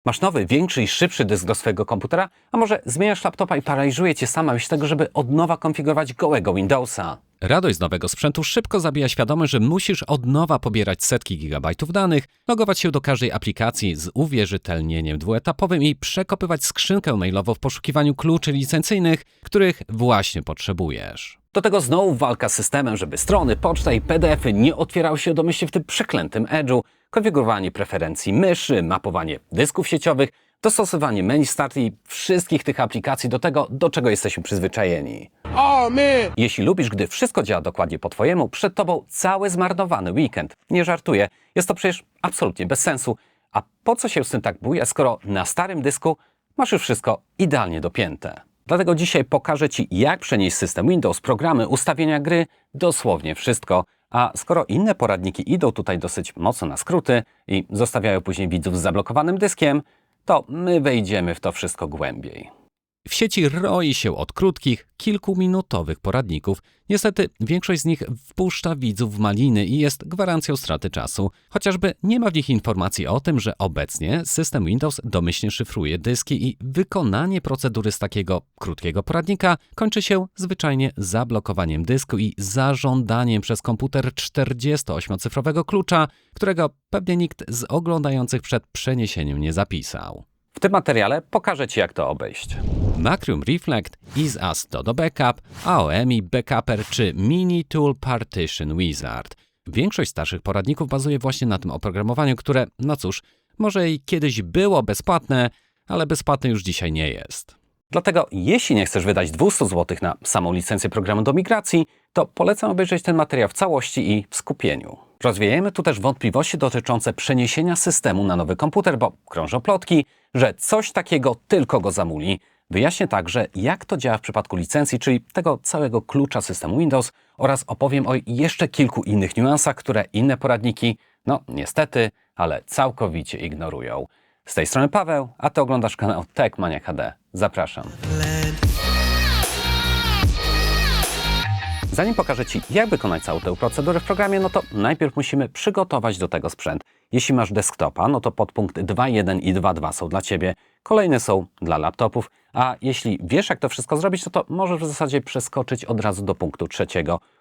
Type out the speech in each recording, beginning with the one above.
Masz nowy, większy i szybszy dysk do swojego komputera, a może zmieniasz laptopa i paraliżuje cię sama myśl tego, żeby od nowa konfigurować gołego Windowsa. Radość z nowego sprzętu szybko zabija świadomość, że musisz od nowa pobierać setki gigabajtów danych, logować się do każdej aplikacji z uwierzytelnieniem dwuetapowym i przekopywać skrzynkę mailową w poszukiwaniu kluczy licencyjnych, których właśnie potrzebujesz. Do tego znowu walka z systemem, żeby strony, poczta i PDF-y nie otwierały się domyślnie w tym przeklętym Edge'u, konfigurowanie preferencji myszy, mapowanie dysków sieciowych, dostosowanie menu start i wszystkich tych aplikacji do tego, do czego jesteśmy przyzwyczajeni. Jeśli lubisz, gdy wszystko działa dokładnie po twojemu, przed tobą cały zmarnowany weekend. Nie żartuję, jest to przecież absolutnie bez sensu. A po co się z tym tak buja, skoro na starym dysku masz już wszystko idealnie dopięte? Dlatego dzisiaj pokażę Ci, jak przenieść system Windows, programy, ustawienia gry, dosłownie wszystko. A skoro inne poradniki idą tutaj dosyć mocno na skróty i zostawiają później widzów z zablokowanym dyskiem, to my wejdziemy w to wszystko głębiej. W sieci roi się od krótkich, kilkuminutowych poradników. Niestety większość z nich wpuszcza widzów w maliny i jest gwarancją straty czasu. Chociażby nie ma w nich informacji o tym, że obecnie system Windows domyślnie szyfruje dyski i wykonanie procedury z takiego krótkiego poradnika kończy się zwyczajnie zablokowaniem dysku i zażądaniem przez komputer 48-cyfrowego klucza, którego pewnie nikt z oglądających przed przeniesieniem nie zapisał. W tym materiale pokażę Ci, jak to obejść. Macrium Reflect, EaseUS Dodo Backup, AOMI Backuper czy Mini Tool Partition Wizard. Większość starszych poradników bazuje właśnie na tym oprogramowaniu, które, no cóż, może i kiedyś było bezpłatne, ale bezpłatne już dzisiaj nie jest. Dlatego, jeśli nie chcesz wydać 200 zł na samą licencję programu do migracji, to polecam obejrzeć ten materiał w całości i w skupieniu. Rozwiejemy tu też wątpliwości dotyczące przeniesienia systemu na nowy komputer, bo krążą plotki, że coś takiego tylko go zamuli. Wyjaśnię także, jak to działa w przypadku licencji, czyli tego całego klucza systemu Windows, oraz opowiem o jeszcze kilku innych niuansach, które inne poradniki, no niestety, ale całkowicie ignorują. Z tej strony Paweł, a Ty oglądasz kanał TechMania HD. Zapraszam. Zanim pokażę Ci, jak wykonać całą tę procedurę w programie, no to najpierw musimy przygotować do tego sprzęt. Jeśli masz desktopa, no to podpunkt 2.1 i 2.2 są dla Ciebie, kolejne są dla laptopów, a jeśli wiesz, jak to wszystko zrobić, no to możesz w zasadzie przeskoczyć od razu do punktu 3.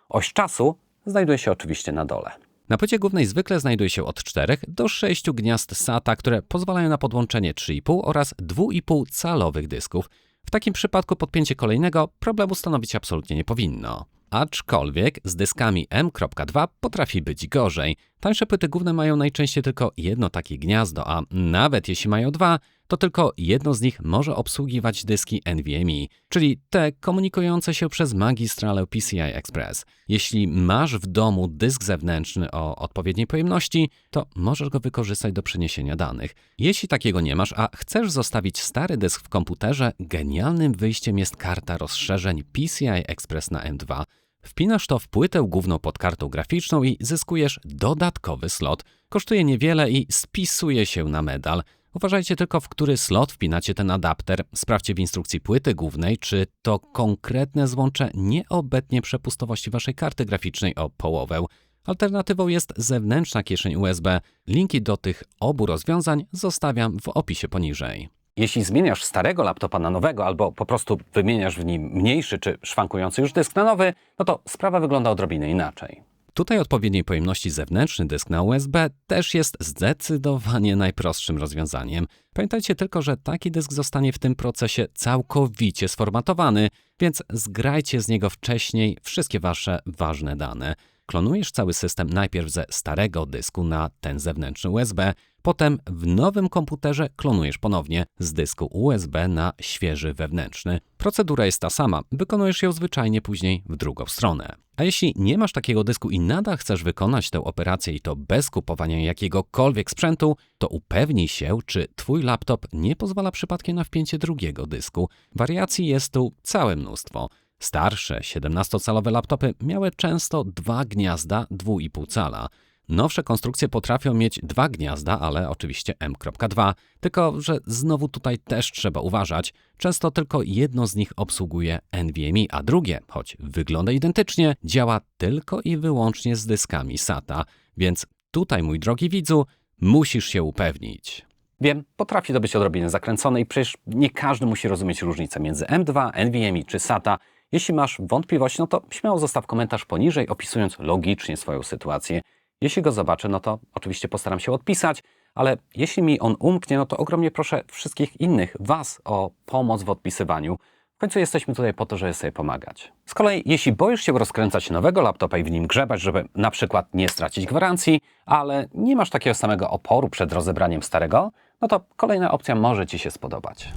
Oś czasu znajduje się oczywiście na dole. Na płycie głównej zwykle znajduje się od 4 do 6 gniazd SATA, które pozwalają na podłączenie 3,5 oraz 2,5 calowych dysków. W takim przypadku podpięcie kolejnego problemu stanowić absolutnie nie powinno. Aczkolwiek z dyskami M.2 potrafi być gorzej. Tańsze płyty główne mają najczęściej tylko jedno takie gniazdo, a nawet jeśli mają dwa, to tylko jedno z nich może obsługiwać dyski NVMe, czyli te komunikujące się przez magistralę PCI Express. Jeśli masz w domu dysk zewnętrzny o odpowiedniej pojemności, to możesz go wykorzystać do przeniesienia danych. Jeśli takiego nie masz, a chcesz zostawić stary dysk w komputerze, genialnym wyjściem jest karta rozszerzeń PCI Express na M2. Wpinasz to w płytę główną pod kartą graficzną i zyskujesz dodatkowy slot. Kosztuje niewiele i spisuje się na medal. Uważajcie tylko, w który slot wpinacie ten adapter. Sprawdźcie w instrukcji płyty głównej, czy to konkretne złącze nie obetnie przepustowości waszej karty graficznej o połowę. Alternatywą jest zewnętrzna kieszeń USB. Linki do tych obu rozwiązań zostawiam w opisie poniżej. Jeśli zmieniasz starego laptopa na nowego albo po prostu wymieniasz w nim mniejszy czy szwankujący już dysk na nowy, no to sprawa wygląda odrobinę inaczej. Tutaj odpowiedniej pojemności zewnętrzny dysk na USB też jest zdecydowanie najprostszym rozwiązaniem. Pamiętajcie tylko, że taki dysk zostanie w tym procesie całkowicie sformatowany, więc zgrajcie z niego wcześniej wszystkie wasze ważne dane. Klonujesz cały system najpierw ze starego dysku na ten zewnętrzny USB, potem w nowym komputerze klonujesz ponownie z dysku USB na świeży wewnętrzny. Procedura jest ta sama, wykonujesz ją zwyczajnie później w drugą stronę. A jeśli nie masz takiego dysku i nadal chcesz wykonać tę operację i to bez kupowania jakiegokolwiek sprzętu, to upewnij się, czy twój laptop nie pozwala przypadkiem na wpięcie drugiego dysku. Wariacji jest tu całe mnóstwo. Starsze 17-calowe laptopy miały często dwa gniazda 2,5 cala. Nowsze konstrukcje potrafią mieć dwa gniazda, ale oczywiście M.2, tylko że znowu tutaj też trzeba uważać. Często tylko jedno z nich obsługuje NVMe, a drugie, choć wygląda identycznie, działa tylko i wyłącznie z dyskami SATA. Więc tutaj, mój drogi widzu, musisz się upewnić. Wiem, potrafi to być odrobinę zakręcone i przecież nie każdy musi rozumieć różnicę między M2, NVMe czy SATA. Jeśli masz wątpliwość, no to śmiało zostaw komentarz poniżej, opisując logicznie swoją sytuację. Jeśli go zobaczę, no to oczywiście postaram się odpisać, ale jeśli mi on umknie, no to ogromnie proszę wszystkich innych, Was, o pomoc w odpisywaniu. W końcu jesteśmy tutaj po to, żeby sobie pomagać. Z kolei, jeśli boisz się rozkręcać nowego laptopa i w nim grzebać, żeby na przykład nie stracić gwarancji, ale nie masz takiego samego oporu przed rozebraniem starego, no to kolejna opcja może Ci się spodobać.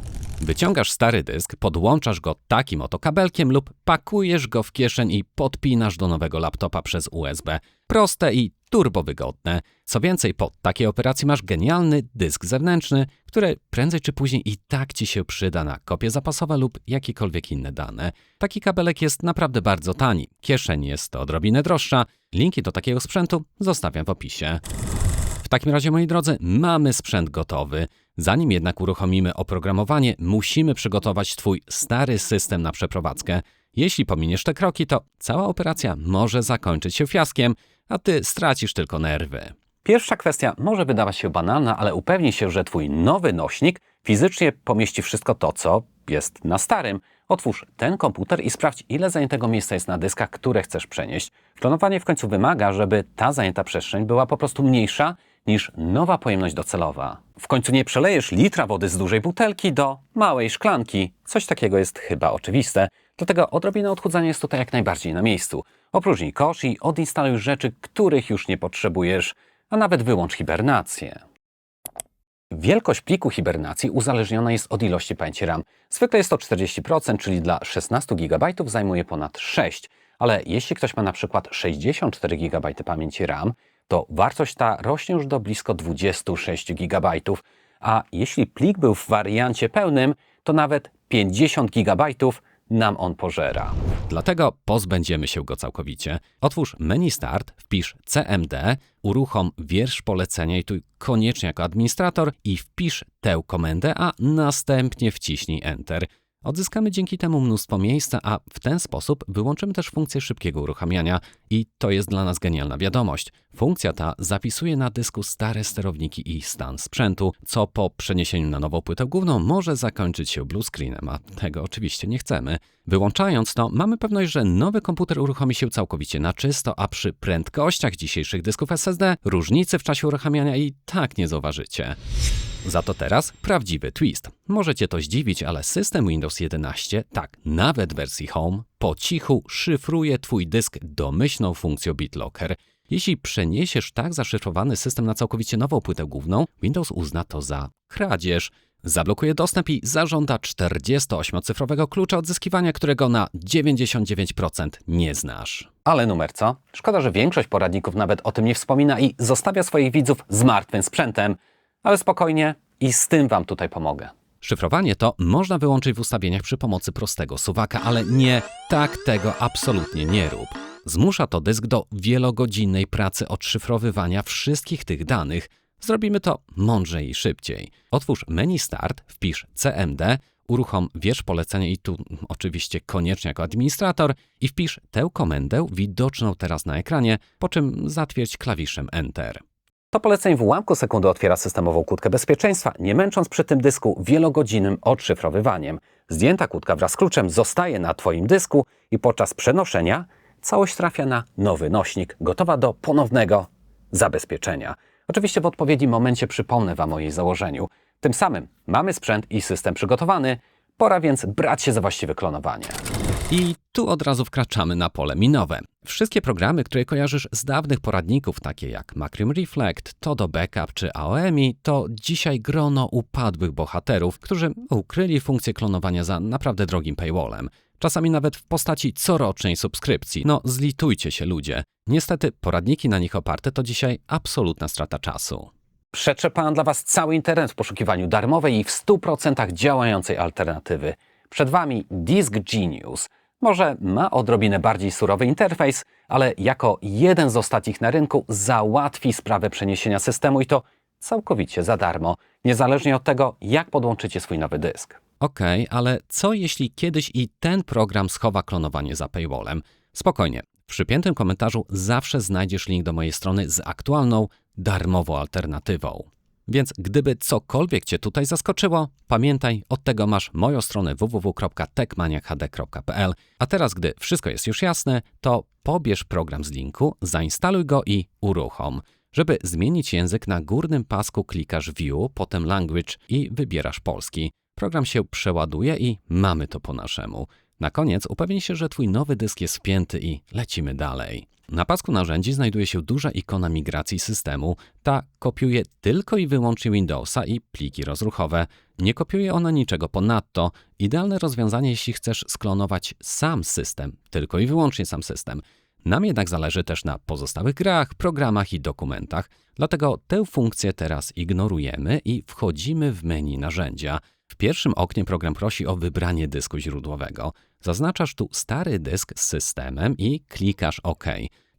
Wyciągasz stary dysk, podłączasz go takim oto kabelkiem lub pakujesz go w kieszeń i podpinasz do nowego laptopa przez USB. Proste i turbo wygodne. Co więcej, po takiej operacji masz genialny dysk zewnętrzny, który prędzej czy później i tak Ci się przyda na kopie zapasowe lub jakiekolwiek inne dane. Taki kabelek jest naprawdę bardzo tani. Kieszeń jest odrobinę droższa. Linki do takiego sprzętu zostawiam w opisie. W takim razie, moi drodzy, mamy sprzęt gotowy. Zanim jednak uruchomimy oprogramowanie, musimy przygotować Twój stary system na przeprowadzkę. Jeśli pominiesz te kroki, to cała operacja może zakończyć się fiaskiem, a Ty stracisz tylko nerwy. Pierwsza kwestia może wydawać się banalna, ale upewnij się, że Twój nowy nośnik fizycznie pomieści wszystko to, co jest na starym. Otwórz ten komputer i sprawdź, ile zajętego miejsca jest na dyskach, które chcesz przenieść. Klonowanie w końcu wymaga, żeby ta zajęta przestrzeń była po prostu mniejsza niż nowa pojemność docelowa. W końcu nie przelejesz litra wody z dużej butelki do małej szklanki. Coś takiego jest chyba oczywiste. Dlatego odrobina odchudzania jest tutaj jak najbardziej na miejscu. Opróżnij kosz i odinstaluj rzeczy, których już nie potrzebujesz, a nawet wyłącz hibernację. Wielkość pliku hibernacji uzależniona jest od ilości pamięci RAM. Zwykle jest to 40%, czyli dla 16 GB zajmuje ponad 6, ale jeśli ktoś ma na przykład 64 GB pamięci RAM, to wartość ta rośnie już do blisko 26 GB, a jeśli plik był w wariancie pełnym, to nawet 50 GB nam on pożera. Dlatego pozbędziemy się go całkowicie. Otwórz menu Start, wpisz CMD, uruchom wiersz polecenia i tu koniecznie jako administrator i wpisz tę komendę, a następnie wciśnij Enter. Odzyskamy dzięki temu mnóstwo miejsca, a w ten sposób wyłączymy też funkcję szybkiego uruchamiania i to jest dla nas genialna wiadomość. Funkcja ta zapisuje na dysku stare sterowniki i stan sprzętu, co po przeniesieniu na nową płytę główną może zakończyć się blue screenem, a tego oczywiście nie chcemy. Wyłączając to, mamy pewność, że nowy komputer uruchomi się całkowicie na czysto, a przy prędkościach dzisiejszych dysków SSD różnicy w czasie uruchamiania i tak nie zauważycie. Za to teraz prawdziwy twist. Możecie to zdziwić, ale system Windows 11, tak nawet w wersji Home, po cichu szyfruje Twój dysk domyślną funkcją BitLocker. Jeśli przeniesiesz tak zaszyfrowany system na całkowicie nową płytę główną, Windows uzna to za kradzież. Zablokuje dostęp i zażąda 48-cyfrowego klucza odzyskiwania, którego na 99% nie znasz. Ale numer co? Szkoda, że większość poradników nawet o tym nie wspomina i zostawia swoich widzów z martwym sprzętem. Ale spokojnie i z tym Wam tutaj pomogę. Szyfrowanie to można wyłączyć w ustawieniach przy pomocy prostego suwaka, ale nie, tak tego absolutnie nie rób. Zmusza to dysk do wielogodzinnej pracy odszyfrowywania wszystkich tych danych. Zrobimy to mądrzej i szybciej. Otwórz menu Start, wpisz CMD, uruchom wiersz polecenia i tu oczywiście koniecznie jako administrator i wpisz tę komendę widoczną teraz na ekranie, po czym zatwierdź klawiszem Enter. To polecenie w ułamku sekundy otwiera systemową kłódkę bezpieczeństwa, nie męcząc przy tym dysku wielogodzinnym odszyfrowywaniem. Zdjęta kłódka wraz z kluczem zostaje na Twoim dysku i podczas przenoszenia całość trafia na nowy nośnik, gotowa do ponownego zabezpieczenia. Oczywiście w odpowiednim momencie przypomnę Wam o jej założeniu. Tym samym mamy sprzęt i system przygotowany, pora więc brać się za właściwe klonowanie. I tu od razu wkraczamy na pole minowe. Wszystkie programy, które kojarzysz z dawnych poradników, takie jak Macrium Reflect, Todo Backup czy AOMI, to dzisiaj grono upadłych bohaterów, którzy ukryli funkcję klonowania za naprawdę drogim paywallem. Czasami nawet w postaci corocznej subskrypcji. No zlitujcie się ludzie. Niestety poradniki na nich oparte to dzisiaj absolutna strata czasu. Przetrzepałem dla Was cały internet w poszukiwaniu darmowej i w 100% działającej alternatywy. Przed Wami Disk Genius. Może ma odrobinę bardziej surowy interfejs, ale jako jeden z ostatnich na rynku załatwi sprawę przeniesienia systemu i to całkowicie za darmo, niezależnie od tego, jak podłączycie swój nowy dysk. Okej, ale co jeśli kiedyś i ten program schowa klonowanie za paywallem? Spokojnie, w przypiętym komentarzu zawsze znajdziesz link do mojej strony z aktualną, darmową alternatywą. Więc gdyby cokolwiek Cię tutaj zaskoczyło, pamiętaj, od tego masz moją stronę www.techmaniachd.pl. A teraz, gdy wszystko jest już jasne, to pobierz program z linku, zainstaluj go i uruchom. Żeby zmienić język, na górnym pasku klikasz View, potem Language i wybierasz polski. Program się przeładuje i mamy to po naszemu. Na koniec upewnij się, że Twój nowy dysk jest wpięty i lecimy dalej. Na pasku narzędzi znajduje się duża ikona migracji systemu. Ta kopiuje tylko i wyłącznie Windowsa i pliki rozruchowe. Nie kopiuje ona niczego ponadto. Idealne rozwiązanie, jeśli chcesz sklonować sam system, tylko i wyłącznie sam system. Nam jednak zależy też na pozostałych grach, programach i dokumentach, dlatego tę funkcję teraz ignorujemy i wchodzimy w menu narzędzia. W pierwszym oknie program prosi o wybranie dysku źródłowego. Zaznaczasz tu stary dysk z systemem i klikasz OK.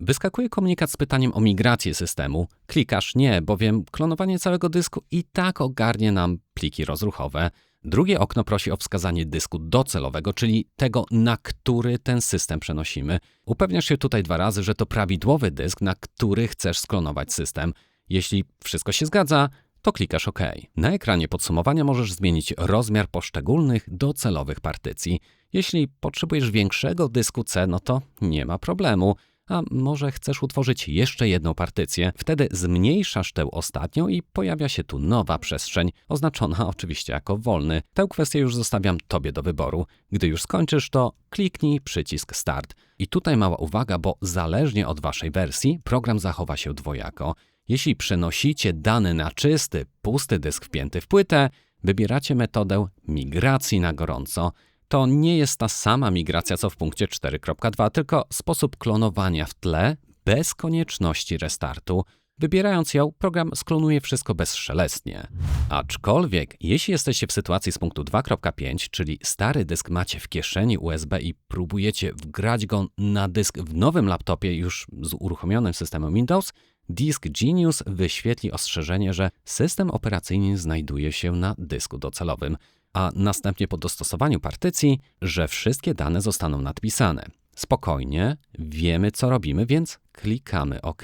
Wyskakuje komunikat z pytaniem o migrację systemu. Klikasz nie, bowiem klonowanie całego dysku i tak ogarnie nam pliki rozruchowe. Drugie okno prosi o wskazanie dysku docelowego, czyli tego, na który ten system przenosimy. Upewniasz się tutaj 2 razy, że to prawidłowy dysk, na który chcesz sklonować system. Jeśli wszystko się zgadza, to klikasz OK. Na ekranie podsumowania możesz zmienić rozmiar poszczególnych docelowych partycji. Jeśli potrzebujesz większego dysku C, no to nie ma problemu. A może chcesz utworzyć jeszcze jedną partycję? Wtedy zmniejszasz tę ostatnią i pojawia się tu nowa przestrzeń, oznaczona oczywiście jako wolny. Tę kwestię już zostawiam Tobie do wyboru. Gdy już skończysz, to kliknij przycisk Start. I tutaj mała uwaga, bo zależnie od Waszej wersji program zachowa się dwojako. Jeśli przenosicie dane na czysty, pusty dysk wpięty w płytę, wybieracie metodę migracji na gorąco. To nie jest ta sama migracja co w punkcie 4.2, tylko sposób klonowania w tle bez konieczności restartu. Wybierając ją, program sklonuje wszystko bezszelestnie. Aczkolwiek, jeśli jesteście w sytuacji z punktu 2.5, czyli stary dysk macie w kieszeni USB i próbujecie wgrać go na dysk w nowym laptopie już z uruchomionym systemem Windows, Disk Genius wyświetli ostrzeżenie, że system operacyjny znajduje się na dysku docelowym, a następnie po dostosowaniu partycji, że wszystkie dane zostaną nadpisane. Spokojnie, wiemy co robimy, więc klikamy OK.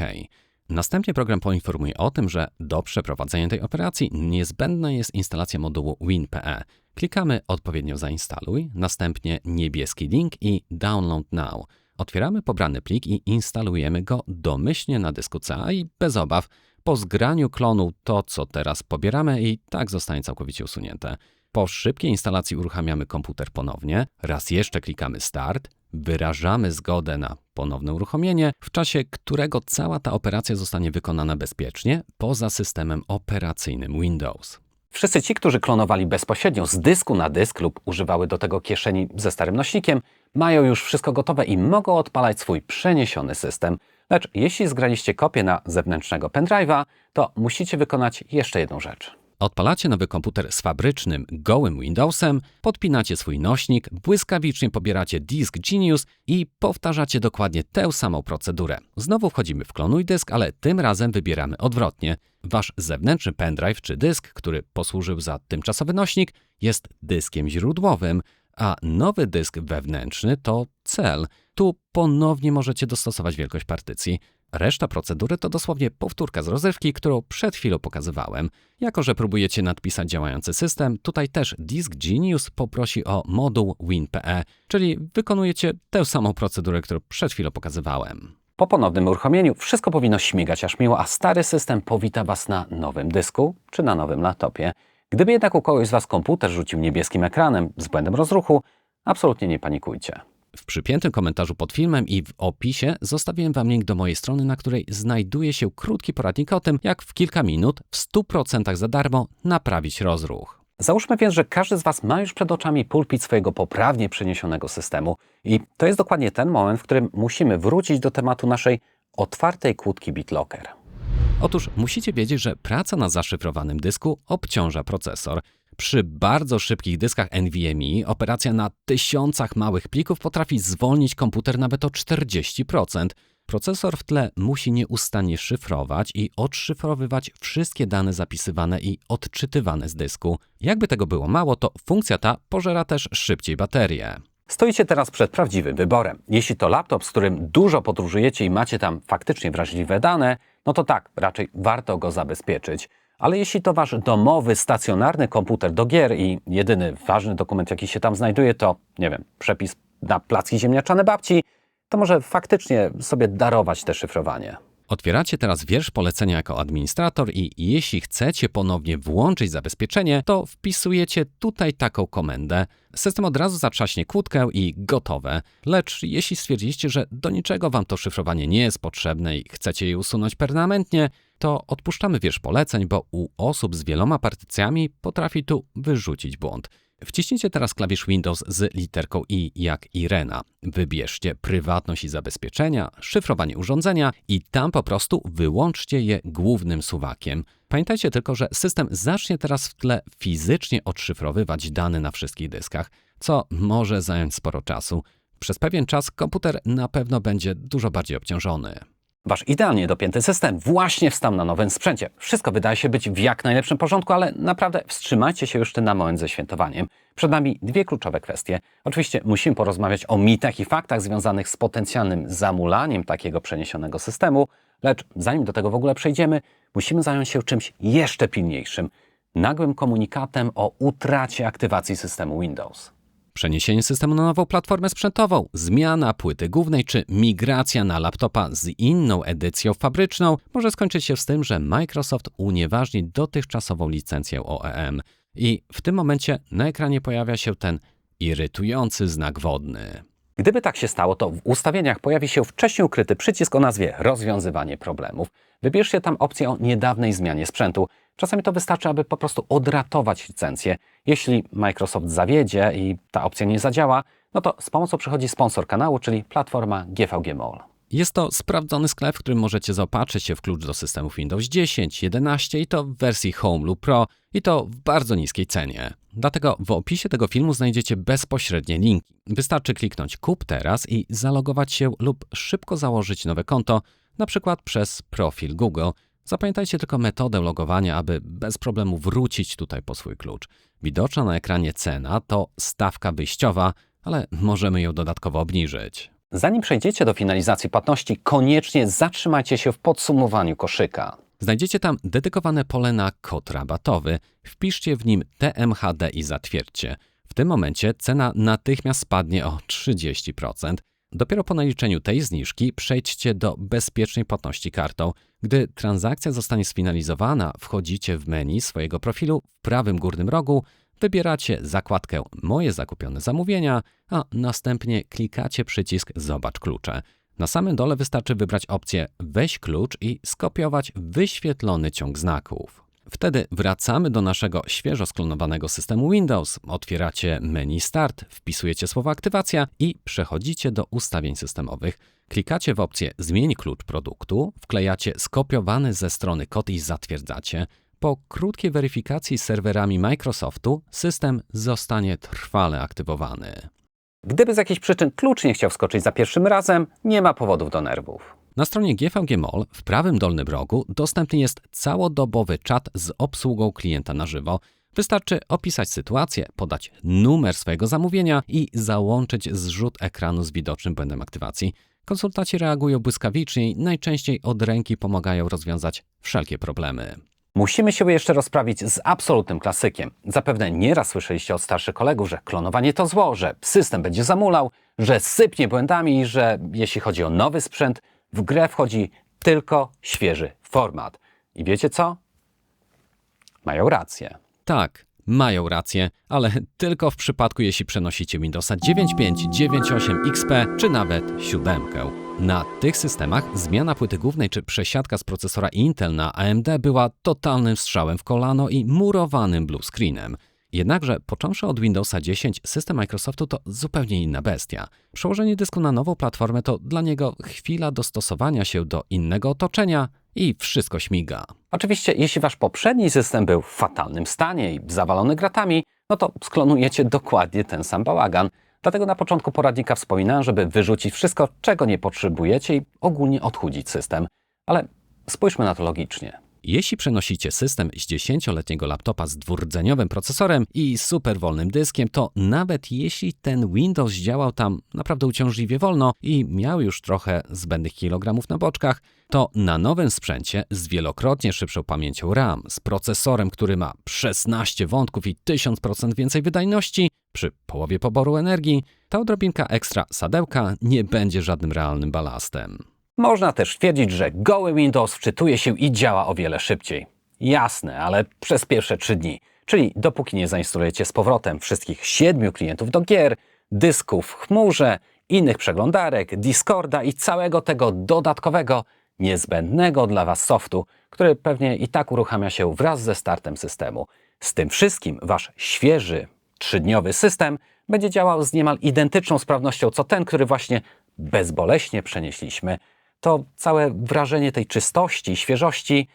Następnie program poinformuje o tym, że do przeprowadzenia tej operacji niezbędna jest instalacja modułu WinPE. Klikamy odpowiednio Zainstaluj, następnie niebieski link i Download Now. Otwieramy pobrany plik i instalujemy go domyślnie na dysku C i bez obaw. Po zgraniu klonu to, co teraz pobieramy, i tak zostanie całkowicie usunięte. Po szybkiej instalacji uruchamiamy komputer ponownie, raz jeszcze klikamy Start, wyrażamy zgodę na ponowne uruchomienie, w czasie którego cała ta operacja zostanie wykonana bezpiecznie poza systemem operacyjnym Windows. Wszyscy ci, którzy klonowali bezpośrednio z dysku na dysk lub używały do tego kieszeni ze starym nośnikiem, mają już wszystko gotowe i mogą odpalać swój przeniesiony system. Lecz jeśli zgraliście kopię na zewnętrznego pendrive'a, to musicie wykonać jeszcze jedną rzecz. Odpalacie nowy komputer z fabrycznym, gołym Windowsem, podpinacie swój nośnik, błyskawicznie pobieracie Disk Genius i powtarzacie dokładnie tę samą procedurę. Znowu wchodzimy w klonuj dysk, ale tym razem wybieramy odwrotnie. Wasz zewnętrzny pendrive czy dysk, który posłużył za tymczasowy nośnik, jest dyskiem źródłowym, a nowy dysk wewnętrzny to cel. Tu ponownie możecie dostosować wielkość partycji. Reszta procedury to dosłownie powtórka z rozrywki, którą przed chwilą pokazywałem. Jako że próbujecie nadpisać działający system, tutaj też Disk Genius poprosi o moduł WinPE, czyli wykonujecie tę samą procedurę, którą przed chwilą pokazywałem. Po ponownym uruchomieniu wszystko powinno śmigać aż miło, a stary system powita Was na nowym dysku czy na nowym laptopie. Gdyby jednak u kogoś z Was komputer rzucił niebieskim ekranem z błędem rozruchu, absolutnie nie panikujcie. W przypiętym komentarzu pod filmem i w opisie zostawiłem Wam link do mojej strony, na której znajduje się krótki poradnik o tym, jak w kilka minut w 100% za darmo naprawić rozruch. Załóżmy więc, że każdy z Was ma już przed oczami pulpit swojego poprawnie przeniesionego systemu i to jest dokładnie ten moment, w którym musimy wrócić do tematu naszej otwartej kłódki BitLocker. Otóż musicie wiedzieć, że praca na zaszyfrowanym dysku obciąża procesor. Przy bardzo szybkich dyskach NVMe operacja na tysiącach małych plików potrafi zwolnić komputer nawet o 40%. Procesor w tle musi nieustannie szyfrować i odszyfrowywać wszystkie dane zapisywane i odczytywane z dysku. Jakby tego było mało, to funkcja ta pożera też szybciej baterię. Stoicie teraz przed prawdziwym wyborem. Jeśli to laptop, z którym dużo podróżujecie i macie tam faktycznie wrażliwe dane, no to tak, raczej warto go zabezpieczyć. Ale jeśli to wasz domowy, stacjonarny komputer do gier i jedyny ważny dokument, jaki się tam znajduje, to, nie wiem, przepis na placki ziemniaczane babci, to może faktycznie sobie darować te szyfrowanie. Otwieracie teraz wiersz polecenia jako administrator i jeśli chcecie ponownie włączyć zabezpieczenie, to wpisujecie tutaj taką komendę. System od razu zatrzaśnie kłódkę i gotowe. Lecz jeśli stwierdziliście, że do niczego wam to szyfrowanie nie jest potrzebne i chcecie je usunąć permanentnie, to odpuszczamy wiersz poleceń, bo u osób z wieloma partycjami potrafi tu wyrzucić błąd. Wciśnijcie teraz klawisz Windows z literką I jak Irena. Wybierzcie prywatność i zabezpieczenia, szyfrowanie urządzenia i tam po prostu wyłączcie je głównym suwakiem. Pamiętajcie tylko, że system zacznie teraz w tle fizycznie odszyfrowywać dane na wszystkich dyskach, co może zająć sporo czasu. Przez pewien czas komputer na pewno będzie dużo bardziej obciążony. Wasz idealnie dopięty system właśnie wstał na nowym sprzęcie. Wszystko wydaje się być w jak najlepszym porządku, ale naprawdę wstrzymajcie się już na moment ze świętowaniem. Przed nami dwie kluczowe kwestie. Oczywiście musimy porozmawiać o mitach i faktach związanych z potencjalnym zamulaniem takiego przeniesionego systemu, lecz zanim do tego w ogóle przejdziemy, musimy zająć się czymś jeszcze pilniejszym. Nagłym komunikatem o utracie aktywacji systemu Windows. Przeniesienie systemu na nową platformę sprzętową, zmiana płyty głównej czy migracja na laptopa z inną edycją fabryczną może skończyć się z tym, że Microsoft unieważni dotychczasową licencję OEM. I w tym momencie na ekranie pojawia się ten irytujący znak wodny. Gdyby tak się stało, to w ustawieniach pojawi się wcześniej ukryty przycisk o nazwie Rozwiązywanie problemów. Wybierzcie tam opcję o niedawnej zmianie sprzętu. Czasami to wystarczy, aby po prostu odratować licencję. Jeśli Microsoft zawiedzie i ta opcja nie zadziała, no to z pomocą przychodzi sponsor kanału, czyli platforma GVG Mall. Jest to sprawdzony sklep, w którym możecie zaopatrzyć się w klucz do systemów Windows 10, 11 i to w wersji Home lub Pro i to w bardzo niskiej cenie. Dlatego w opisie tego filmu znajdziecie bezpośrednie linki. Wystarczy kliknąć kup teraz i zalogować się lub szybko założyć nowe konto, na przykład przez profil Google. Zapamiętajcie tylko metodę logowania, aby bez problemu wrócić tutaj po swój klucz. Widoczna na ekranie cena to stawka wyjściowa, ale możemy ją dodatkowo obniżyć. Zanim przejdziecie do finalizacji płatności, koniecznie zatrzymajcie się w podsumowaniu koszyka. Znajdziecie tam dedykowane pole na kod rabatowy. Wpiszcie w nim TMHD i zatwierdźcie. W tym momencie cena natychmiast spadnie o 30%. Dopiero po naliczeniu tej zniżki przejdźcie do bezpiecznej płatności kartą. Gdy transakcja zostanie sfinalizowana, wchodzicie w menu swojego profilu w prawym górnym rogu, wybieracie zakładkę Moje zakupione zamówienia, a następnie klikacie przycisk Zobacz klucze. Na samym dole wystarczy wybrać opcję Weź klucz i skopiować wyświetlony ciąg znaków. Wtedy wracamy do naszego świeżo sklonowanego systemu Windows, otwieracie menu Start, wpisujecie słowo aktywacja i przechodzicie do ustawień systemowych. Klikacie w opcję Zmień klucz produktu, wklejacie skopiowany ze strony kod i zatwierdzacie. Po krótkiej weryfikacji z serwerami Microsoftu system zostanie trwale aktywowany. Gdyby z jakichś przyczyn klucz nie chciał wskoczyć za pierwszym razem, nie ma powodów do nerwów. Na stronie GVG Mall w prawym dolnym rogu dostępny jest całodobowy czat z obsługą klienta na żywo. Wystarczy opisać sytuację, podać numer swojego zamówienia i załączyć zrzut ekranu z widocznym błędem aktywacji. Konsultanci reagują błyskawicznie i najczęściej od ręki pomagają rozwiązać wszelkie problemy. Musimy się jeszcze rozprawić z absolutnym klasykiem. Zapewne nieraz słyszeliście od starszych kolegów, że klonowanie to zło, że system będzie zamulał, że sypnie błędami i że jeśli chodzi o nowy sprzęt, w grę wchodzi tylko świeży format. I wiecie co? Mają rację. Tak, mają rację, ale tylko w przypadku, jeśli przenosicie Windowsa 9.5, 9.8 XP czy nawet 7. Na tych systemach zmiana płyty głównej czy przesiadka z procesora Intel na AMD była totalnym strzałem w kolano i murowanym blue screenem. Jednakże począwszy od Windowsa 10, system Microsoftu to zupełnie inna bestia. Przełożenie dysku na nową platformę to dla niego chwila dostosowania się do innego otoczenia i wszystko śmiga. Oczywiście, jeśli wasz poprzedni system był w fatalnym stanie i zawalony gratami, no to sklonujecie dokładnie ten sam bałagan. Dlatego na początku poradnika wspominałem, żeby wyrzucić wszystko, czego nie potrzebujecie i ogólnie odchudzić system. Ale spójrzmy na to logicznie. Jeśli przenosicie system z 10-letniego laptopa z dwurdzeniowym procesorem i super wolnym dyskiem, to nawet jeśli ten Windows działał tam naprawdę uciążliwie wolno i miał już trochę zbędnych kilogramów na boczkach, to na nowym sprzęcie z wielokrotnie szybszą pamięcią RAM, z procesorem, który ma 16 wątków i 1000% więcej wydajności, przy połowie poboru energii, ta odrobinka ekstra sadełka nie będzie żadnym realnym balastem. Można też twierdzić, że goły Windows wczytuje się i działa o wiele szybciej. Jasne, ale przez pierwsze 3 dni, czyli dopóki nie zainstalujecie z powrotem wszystkich 7 klientów do gier, dysków w chmurze, innych przeglądarek, Discorda i całego tego dodatkowego, niezbędnego dla Was softu, który pewnie i tak uruchamia się wraz ze startem systemu. Z tym wszystkim Wasz świeży, 3-dniowy system będzie działał z niemal identyczną sprawnością co ten, który właśnie bezboleśnie przenieśliśmy. To całe wrażenie tej czystości i świeżości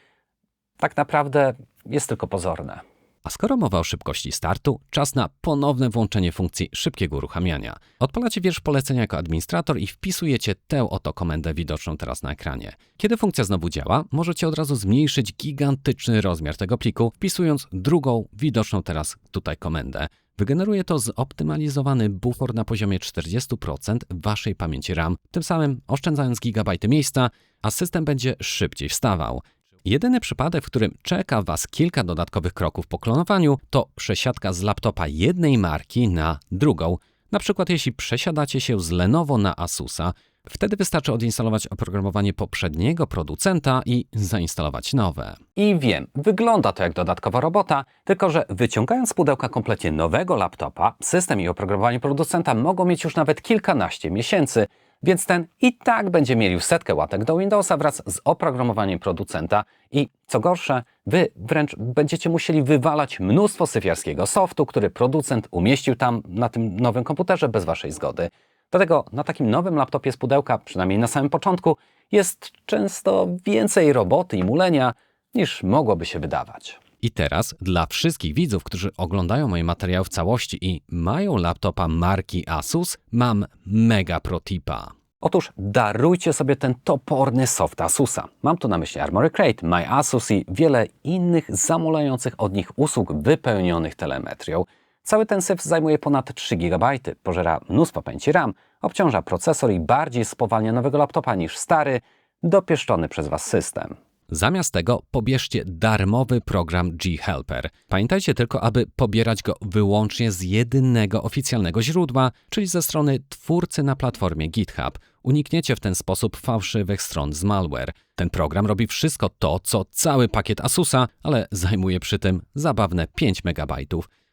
tak naprawdę jest tylko pozorne. A skoro mowa o szybkości startu, czas na ponowne włączenie funkcji szybkiego uruchamiania. Odpalacie wiersz polecenia jako administrator i wpisujecie tę oto komendę widoczną teraz na ekranie. Kiedy funkcja znowu działa, możecie od razu zmniejszyć gigantyczny rozmiar tego pliku, wpisując drugą widoczną teraz tutaj komendę. Wygeneruje to zoptymalizowany bufor na poziomie 40% waszej pamięci RAM, tym samym oszczędzając gigabajty miejsca, a system będzie szybciej wstawał. Jedyny przypadek, w którym czeka Was kilka dodatkowych kroków po klonowaniu, to przesiadka z laptopa jednej marki na drugą. Na przykład jeśli przesiadacie się z Lenovo na Asusa, wtedy wystarczy odinstalować oprogramowanie poprzedniego producenta i zainstalować nowe. I wiem, wygląda to jak dodatkowa robota, tylko że wyciągając z pudełka kompletnie nowego laptopa, system i oprogramowanie producenta mogą mieć już nawet kilkanaście miesięcy, więc ten i tak będzie mielił setkę łatek do Windowsa wraz z oprogramowaniem producenta i co gorsze, Wy wręcz będziecie musieli wywalać mnóstwo syfiarskiego softu, który producent umieścił tam na tym nowym komputerze bez Waszej zgody. Dlatego na takim nowym laptopie z pudełka, przynajmniej na samym początku, jest często więcej roboty i mulenia niż mogłoby się wydawać. I teraz dla wszystkich widzów, którzy oglądają moje materiały w całości i mają laptopa marki Asus, mam mega pro-tipa. Otóż darujcie sobie ten toporny soft Asusa. Mam tu na myśli Armoury Crate, MyAsus i wiele innych zamulających od nich usług wypełnionych telemetrią. Cały ten syf zajmuje ponad 3 GB, pożera mnóstwo pamięci RAM, obciąża procesor i bardziej spowalnia nowego laptopa niż stary, dopieszczony przez Was system. Zamiast tego pobierzcie darmowy program G-Helper. Pamiętajcie tylko, aby pobierać go wyłącznie z jedynego oficjalnego źródła, czyli ze strony twórcy na platformie GitHub. Unikniecie w ten sposób fałszywych stron z malware. Ten program robi wszystko to, co cały pakiet Asusa, ale zajmuje przy tym zabawne 5 MB.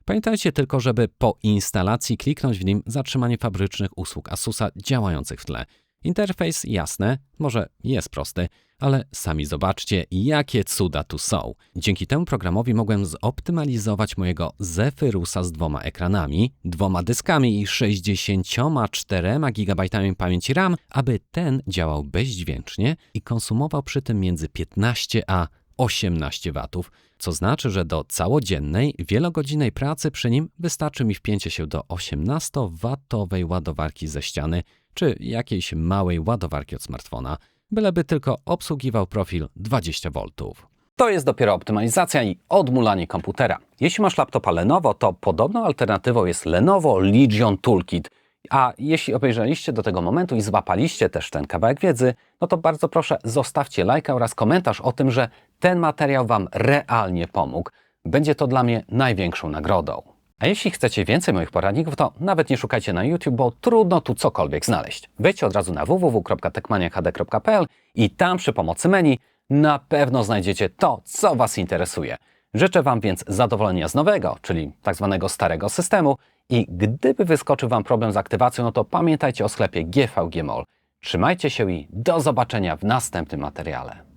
Pamiętajcie tylko, żeby po instalacji kliknąć w nim zatrzymanie fabrycznych usług Asusa działających w tle. Interfejs jasne, może jest prosty, ale sami zobaczcie, jakie cuda tu są. Dzięki temu programowi mogłem zoptymalizować mojego Zephyrusa z 2 ekranami, 2 dyskami i 64 GB pamięci RAM, aby ten działał bezdźwięcznie i konsumował przy tym między 15 a 18 W, co znaczy, że do całodziennej, wielogodzinnej pracy przy nim wystarczy mi wpięcie się do 18-watowej ładowarki ze ściany czy jakiejś małej ładowarki od smartfona, byleby tylko obsługiwał profil 20 V. To jest dopiero optymalizacja i odmulanie komputera. Jeśli masz laptopa Lenovo, to podobną alternatywą jest Lenovo Legion Toolkit. A jeśli obejrzeliście do tego momentu i złapaliście też ten kawałek wiedzy, no to bardzo proszę zostawcie lajka oraz komentarz o tym, że ten materiał Wam realnie pomógł. Będzie to dla mnie największą nagrodą. A jeśli chcecie więcej moich poradników, to nawet nie szukajcie na YouTube, bo trudno tu cokolwiek znaleźć. Wejdźcie od razu na www.techmaniachd.pl i tam przy pomocy menu na pewno znajdziecie to, co Was interesuje. Życzę Wam więc zadowolenia z nowego, czyli tak zwanego starego systemu i gdyby wyskoczył Wam problem z aktywacją, no to pamiętajcie o sklepie GVG Mall. Trzymajcie się i do zobaczenia w następnym materiale.